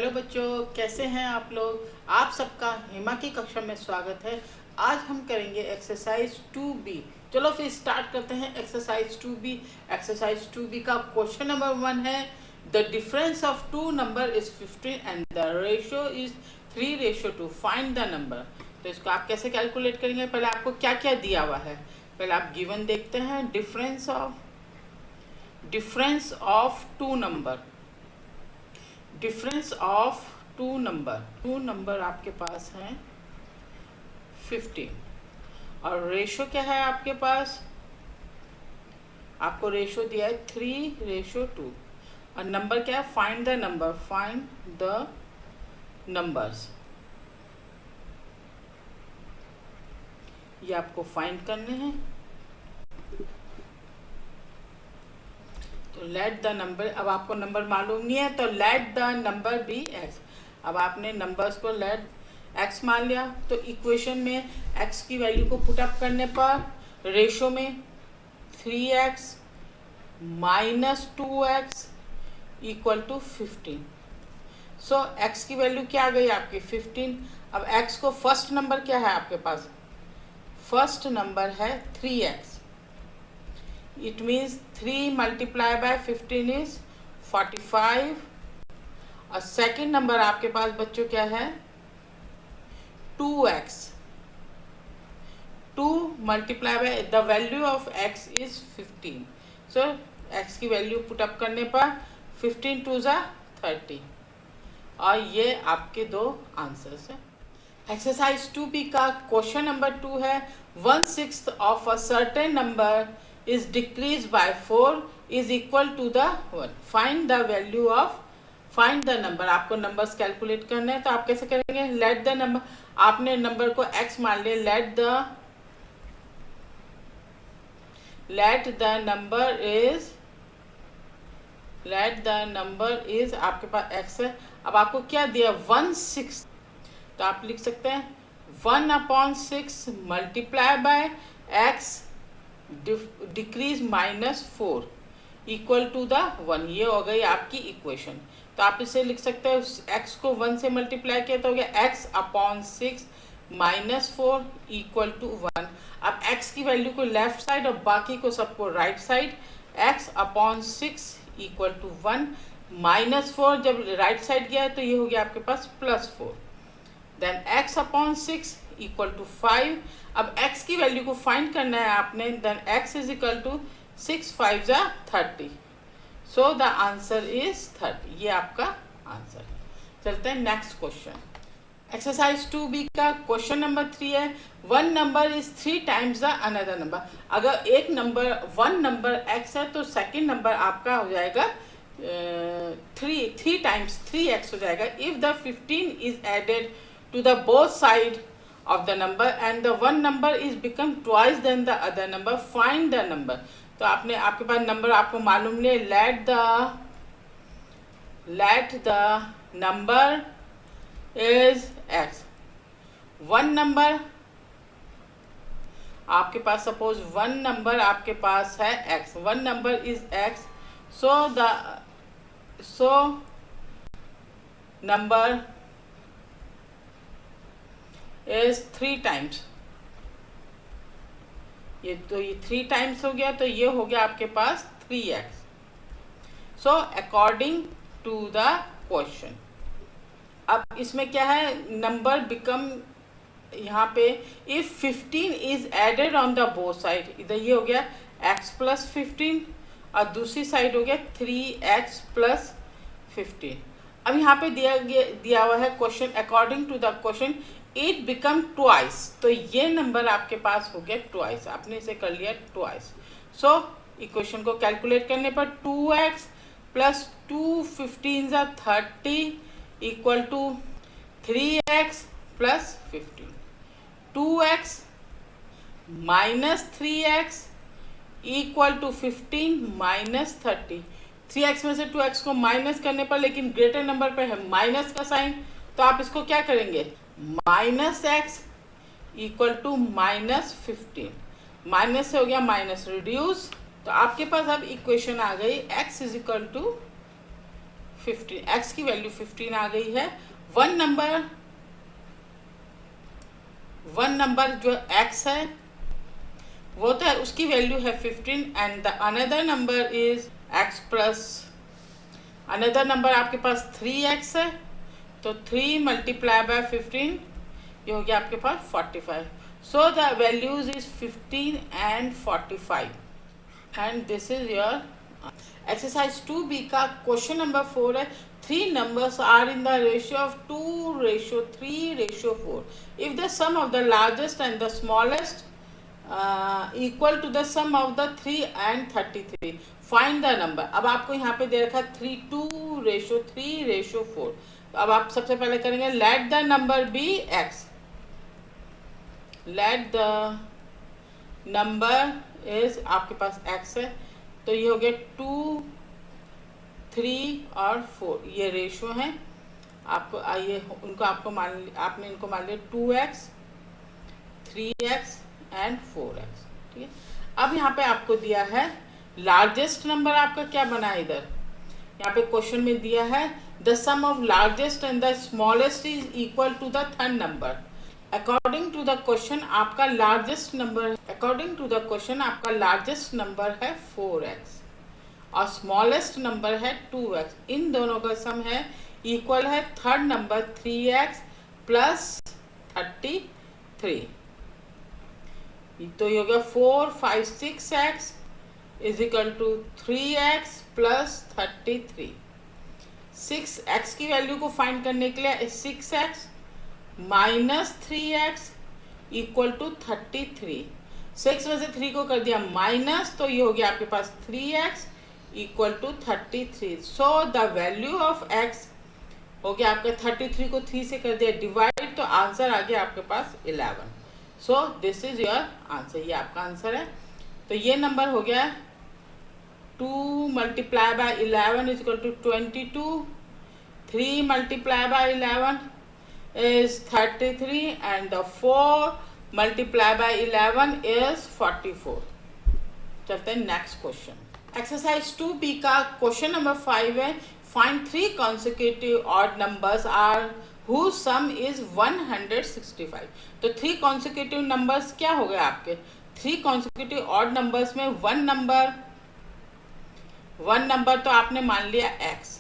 Hello बच्चों, कैसे हैं आप लोग। आप सबका हेमा की कक्षा में स्वागत है। आज हम करेंगे एक्सरसाइज 2B। चलो फिर स्टार्ट करते हैं एक्सरसाइज 2B। एक्सरसाइज 2B का क्वेश्चन नंबर 1 है, the difference of two number is 15 and the ratio is 3:2। Find the number. तो इसको आप कैसे कैलकुलेट करेंगे, पहले आपको क्या क्या दिया हुआ है, पहले आप गिवन देखते हैं। Difference of two number, difference of two number आपके पास है 15 और रेशो क्या है आपके पास, आपको रेशो दिया है 3:2 और नंबर क्या है, फाइंड द नंबर्स। ये आपको फाइंड करने हैं। तो लेट द नंबर, अब आपको नंबर मालूम नहीं है तो let the number be x. अब आपने नंबर्स को लेट एक्स मान लिया, तो इक्वेशन में एक्स की वैल्यू को पुट अप करने पर रेशो में 3x minus 2x equal to 15। So x की वैल्यू क्या आ गई आपकी 15। अब एक्स को फर्स्ट नंबर क्या है आपके पास, फर्स्ट नंबर है 3x। It means 3 multiply bye 15 is 45 और सेकेंड नंबर आपके पास बच्चों क्या है 2x। 2 multiply by the value of x is 15। So x की वैल्यू पुट अप करने पर 15 2 ज़ा 30 और ये आपके दो आंसर्स हैं। एक्सरसाइज 2B का क्वेश्चन नंबर 2 है, 1/6 of a certain number is decreased by 4 is equal to the 1. Find the value of, find the number। आपको नंबर्स कैलकुलेट करने हैं तो आप कैसे करेंगे, लेट द नंबर, आपने नंबर को x मान लिया, लेट द नंबर इज आपके पास x है। अब आपको क्या दिया 1/6, तो आप लिख सकते हैं 1/6 multiply by x decrease -4 equal to the 1। ये हो गई आपकी इक्वेशन। तो आप इसे लिख सकते हैं, x को 1 से मल्टीप्लाई किया तो हो गया x/6 -4 इक्वल टू 1। अब x की वैल्यू को लेफ्ट साइड और बाकी को सबको right side, x/6 equal to 1 -4 जब राइट साइड गया तो ये हो गया आपके पास +4। Then x/6 equal to 5। अब x की वैल्यू को फाइंड करना है आपने, then x is equal to 6 5 ज़ा 30। So the answer is 30। ये आपका आंसर है। चलते हैं नेक्स्ट क्वेश्चन। एक्सरसाइज 2B का क्वेश्चन नंबर 3 है, 1 number is 3 times the another number. अगर एक नंबर 1 नंबर x है तो सेकेंड नंबर आपका हो जाएगा 3 टाइम्स 3x हो जाएगा। If the 15 is added to the both side of the number and the one number is become twice than the other number, find the number। तो आपने, आपके पास नंबर आपको मालूम नहीं, let the number is x। One number आपके पास, suppose one number आपके पास है x, one number is x, so number is 3 times. ये 3 टाइम्स हो गया तो ये हो गया आपके पास 3x। So according to the question, अब इसमें क्या है, नंबर बिकम, यहाँ पे if 15 is added on the both side, इधर ये हो गया x+15 और दूसरी साइड हो गया 3x+15। अब यहाँ पे दिया हुआ है question, according to the question it become twice, तो ये नंबर आपके पास हो गया ट्वाइस, आपने इसे कर लिया ट्वाइस। सो इक्वेशन को कैलकुलेट करने पर 2x + 2 15 ज़ा 30 equal to 3x + 15। 2x minus 3x equal to 15 minus 30। 3x में से 2x को माइनस करने पर, लेकिन ग्रेटर नंबर पर है माइनस का साइन, तो आप इसको क्या करेंगे, -x इक्वल टू -15। माइनस से हो गया माइनस, रिड्यूस, तो आपके पास अब इक्वेशन आ गई x is equal to 15, x की वैल्यू 15 आ गई है। वन नंबर जो x है वो तो है, उसकी वैल्यू है 15 and the another number is x plus another number आपके पास 3x है, तो 3 मल्टीप्लाई बाय 15 ये हो गया आपके पास 45। So the values is 15 and 45 and this is your exercise 2B का क्वेश्चन नंबर 4 है। 3 numbers are in the ratio of 2:3:4. If the sum of the largest and the smallest equal to the sum of the 3 and 33, find the number। अब आपको यहाँ पे दे रखा है 2:3:4। अब आप सबसे पहले करेंगे let the number be x। let the number is आपके पास x है, तो ये हो गया 2, 3 और 4 ये रेशो हैं। आपको आइए उनको आपने इनको मान लिया 2x, 3x एंड 4x, ठीक है। अब यहाँ पे आपको दिया है लार्जेस्ट नंबर आपका क्या बना है, इधर यहाँ पे क्वेश्चन में दिया है the sum of largest and the smallest is equal to the third number. According to the question आपका लार्जेस्ट नंबर है 4x और स्मॉलेस्ट नंबर है 2x। इन दोनों का सम है इक्वल है थर्ड नंबर 3x प्लस 33, तो ये हो गया 4, 5, 6x is equal to 3x plus 33। 6x की वैल्यू को फाइंड करने के लिए 6x minus 3x equal to 33। 6 में से 3 को कर दिया माइनस, तो ये हो गया आपके पास 3x equal to 33। So the value of x हो गया आपका 33 को 3 से कर दिया डिवाइड, तो आंसर आ गया आपके पास 11। So this is your answer, ये आपका आंसर है। तो ये नंबर हो गया 2 multiply by 11 is equal to 22, 3 multiply by 11 is 33 and the 4 multiplied by 11 is 44। चलते हैं नेक्स्ट क्वेश्चन। एक्सरसाइज 2B का क्वेश्चन नंबर 5 है। Find 3 consecutive odd numbers are whose sum is 165। तो 3 consecutive numbers क्या हो गए आपके? 3 consecutive odd numbers में वन नंबर तो आपने मान लिया x,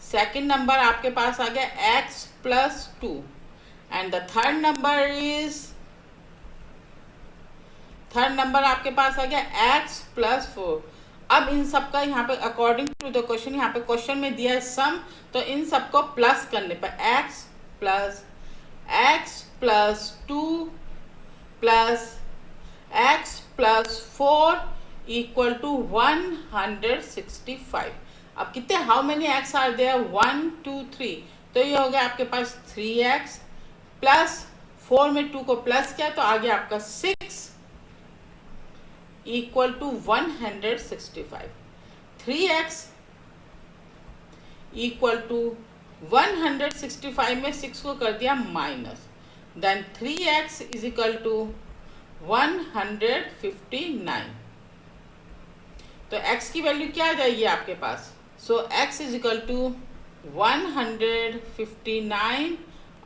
सेकेंड नंबर आपके पास आ गया x plus 2 and the third number आपके पास आ गया x प्लस 4। अब इन सब का यहाँ पे अकॉर्डिंग टू द क्वेश्चन, यहाँ पे क्वेश्चन में दिया है सम, तो इन सब को प्लस करने पर x plus 2 plus x plus 4 equal to 165। अब कितने how many x are there 1, 2, 3, तो ये हो गया आपके पास 3x प्लस 4 में 2 को प्लस किया तो आ गया आपका 6 equal to 165। 3x equal to 165 में 6 को कर दिया minus, then 3x is equal to 159। तो x की वैल्यू क्या आ जाएगी आपके पास? So x is equal to 159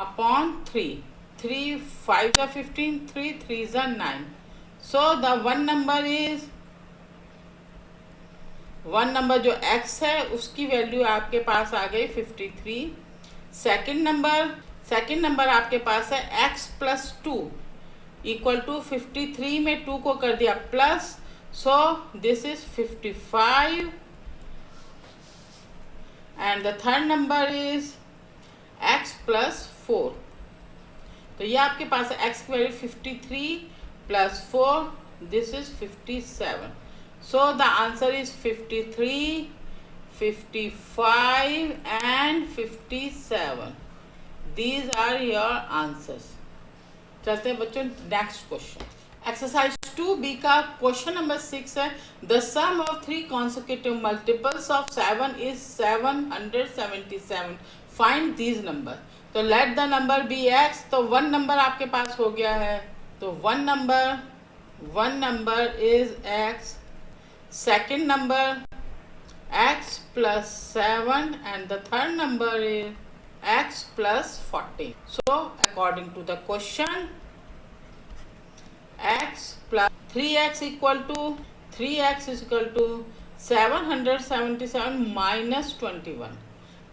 upon 3, 3 5 are 15, 3 3 are 9। So the one number जो x है उसकी वैल्यू आपके पास आ गई 53। सेकेंड नंबर आपके पास है x प्लस 2 इक्वल टू 53 में 2 को कर दिया plus, so this is 55 and the third number is x plus 4। तो ये आपके पास है x की value 53 plus 4, this is 57। so the answer is 53, 55 and 57। these are your answers। चलते हैं बच्चों नेक्स्ट क्वेश्चन। एक्सरसाइज 2B का क्वेश्चन नंबर 6 है। The sum of 3 consecutive multiples of 7 is 777। Find these number. तो let the number be x, तो one number आपके पास हो गया है, तो one number is x, second number x plus 7 and the third number is x plus 14. So according to the question, x plus 3x equal to 3x is equal to 777 minus 21.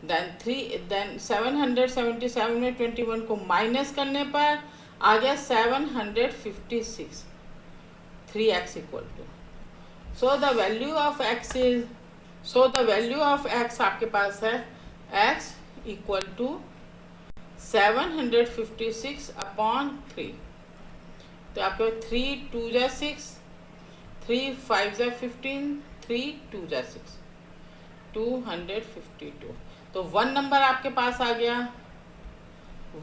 then 777 में 21 को minus करने पर आ गया 756. 3x equal to, so the value of x is, so the value of x आपके पास है x equal to 756 upon 3. तो आपके 3 2 जा 6, 3 5 जा 15, 3 2 जा 6, 252. तो 1 नंबर आपके पास आ गया.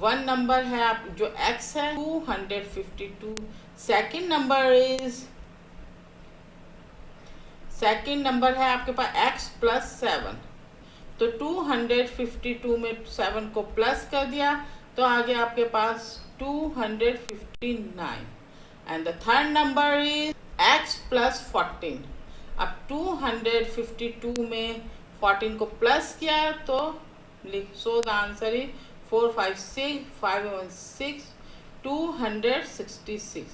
1 नंबर है आप जो x है 252. सेकंड नंबर है आपके पास x प्लस 7. तो 252 में 7 को प्लस कर दिया तो आ गया आपके पास 259. And the third number is x plus 14. अब 252 में 14 को प्लस किया तो लिख, सो the answer is 4 5 6 5 1 6 266.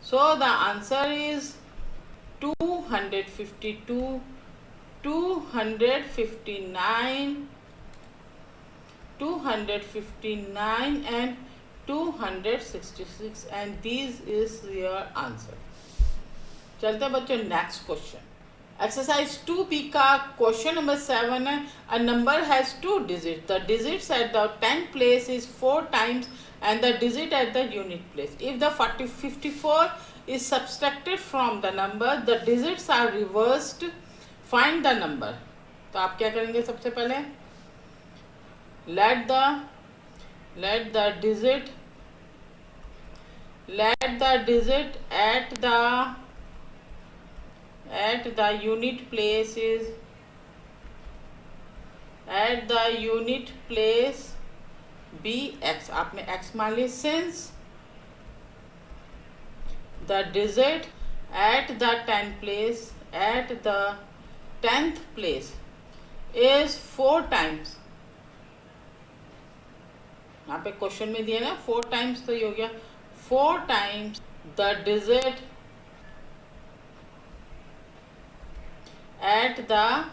So the answer is 252, 259, 259 and 266 and this is your answer. चलते बच्चों नेक्स्ट क्वेश्चन. एक्सरसाइज 2B का क्वेश्चन नंबर 7 है. A number has 2 digit. The digits at the 10th place is 4 times and the digit at the unit place. If the 54 is subtracted from the number, the digits are reversed. Find the number. तो आप क्या करेंगे सबसे पहले? Let the digit at the unit place is be x. आपने x मान ली. Since the digit at the 10th place is 4 times. यहाँ पे क्वेश्चन में दिया ना 4 times, तो ये हो गया 4 times the digit at the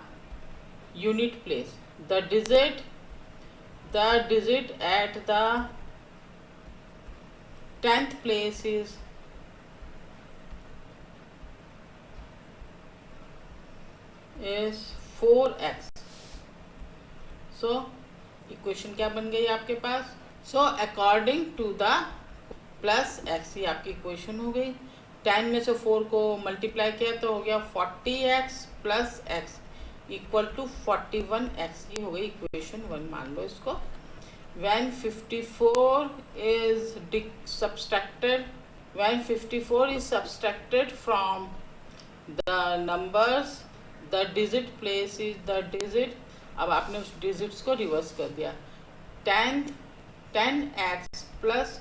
unit place. The digit at the 10th place is is 4x. So equation क्या बन गई आपके पास? So according to the plus x, ये आपकी इक्वेशन हो गई. 10 में से 4 को मल्टीप्लाई किया तो हो गया 40x plus x equal to 41x. ये हो गई इक्वेशन 1. मान लो इसको. when 54 is subtracted from the numbers, the digit place is the digit. अब आपने उस डिजिट्स को रिवर्स कर दिया. 10x प्लस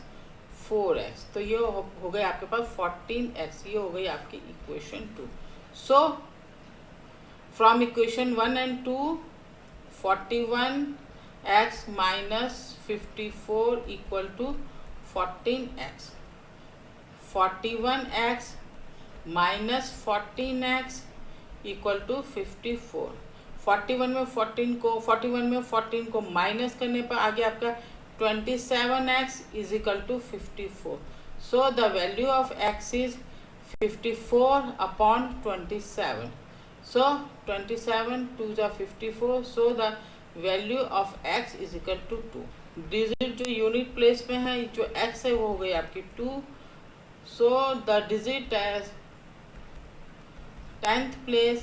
4x, तो ये हो गई आपके पास 14x. ये हो गई आपकी equation 2. So from equation 1 and 2, 41x minus 54 equal to 14x. 41x minus 14x equal to 54. 41 में 14 को माइनस करने पर आ गया आपका 27x is equal to 54. So the value of x is 54 upon 27. So 27 2 जा 54. So the value of x is equal to 2. Digit जो unit place में है, जो x है वो हो गई आपकी 2. So the digit as 10th place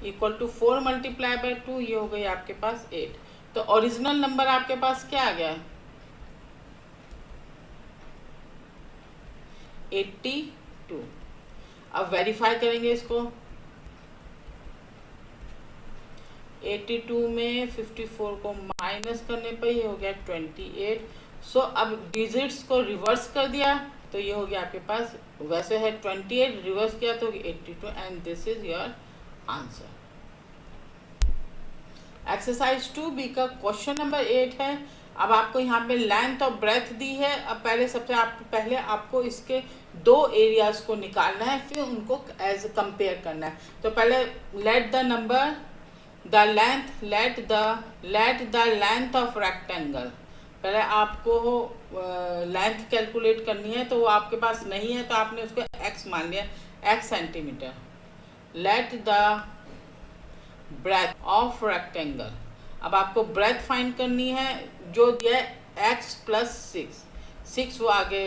equal to 4 multiply by 2, ये हो गई आपके पास 8. तो ओरिजिनल नंबर आपके पास क्या आ गया? 82. अब वेरीफाई करेंगे इसको. 82 में 54 को माइनस करने पर ये हो गया 28. सो अब डिजिट्स को रिवर्स कर दिया तो ये हो गया आपके पास, वैसे है 28, रिवर्स किया तो 82 and this is your answer. Exercise 2B का क्वेश्चन नंबर 8 है। अब आपको यहाँ पे लेंथ और ब्रेथ दी है। अब पहले आपको इसके दो एरियाज को निकालना है, फिर उनको एज कंपेयर करना है। तो पहले let the length of rectangle, पहले आपको लेंथ कैलकुलेट करनी है। तो वो आपके पास नहीं है तो आपने उसको x मान लिया, x centimetre. Let the breadth of rectangle, अब आपको ब्रेथ फाइंड करनी है, जो दिया है x प्लस 6 वो आगे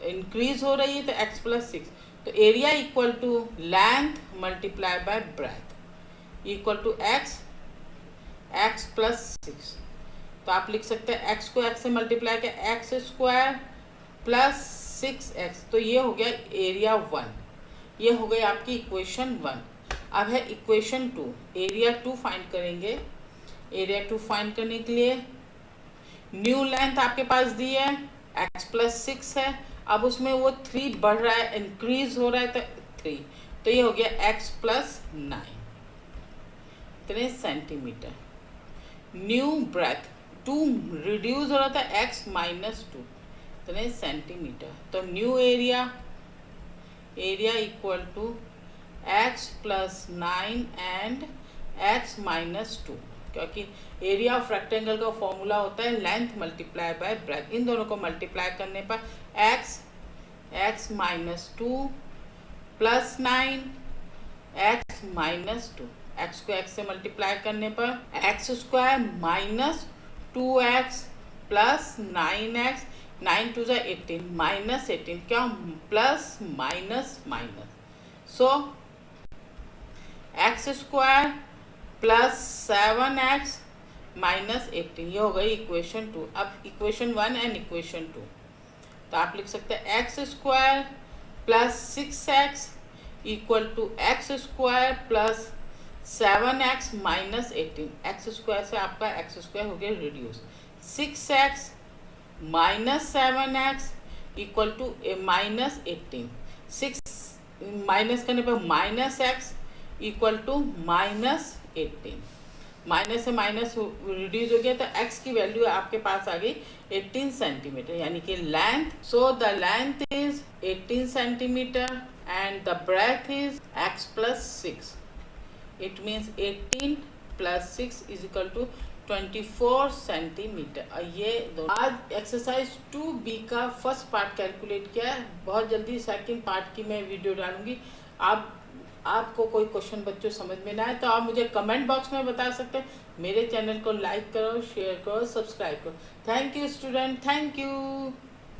इंक्रीज हो रही है तो x प्लस 6। तो area equal to length multiply by breadth equal to x plus 6। तो आप लिख सकते हैं x को x से मल्टीप्लाई किया, x स्क्वायर प्लस 6x। तो ये हो गया एरिया 1, ये हो गई आपकी इक्वेशन 1। अब है इक्वेशन 2, एरिया 2 फाइंड करेंगे। एरिया 2 फाइंड करने के लिए न्यू लेंथ आपके पास दी है, x प्लस 6 है। अब उसमें वो 3 बढ़ रहा है, इंक्रीज हो रहा है तो 3, तो ये हो गया x प्लस 9, इतने सेंटीमीटर। न्यू ब्रेथ 2 रिड्यूस हो रहा था, x माइनस 2, इतने सेंटीमीटर। तो new area equal to x plus 9 and x minus 2, क्योंकि एरिया ऑफ रेक्टेंगल का फॉर्मूला होता है लेंथ मल्टीप्लाई बाय ब्रेथ। इन दोनों को मल्टीप्लाई करने पर x minus 2 plus 9 x minus 2, x को x से मल्टीप्लाई करने पर x square minus 2x plus 9x, 9 two 18 minus 18, क्या plus minus minus, so x square plus 7x minus 18, ये हो गई इक्वेशन 2। अब इक्वेशन 1 एंड इक्वेशन 2, तो आप लिख सकते हैं x square plus 6x equal to x square plus 7x minus 18। x square से आपका x स्क्वायर हो गया reduce, 6x minus 7x equal to minus 18, 6 minus करने पर minus x equal to minus 18, minus से माइनस रिड्यूस हो गया तो x की वैल्यू आपके पास आ गई 18 सेंटीमीटर, यानी कि length, so the length is 18 centimetre and the breadth is x plus 6, it means 18 plus 6 is equal to 24 centimetre. ये दोनों आज एक्सरसाइज 2B का फर्स्ट पार्ट कैलकुलेट किया है। बहुत जल्दी सेकंड पार्ट की मैं वीडियो डालूंगी। आपको कोई क्वेश्चन बच्चों समझ में ना आए तो आप मुझे कमेंट बॉक्स में बता सकते हैं। मेरे चैनल को लाइक करो, शेयर करो, सब्सक्राइब करो। Thank you student, thank you.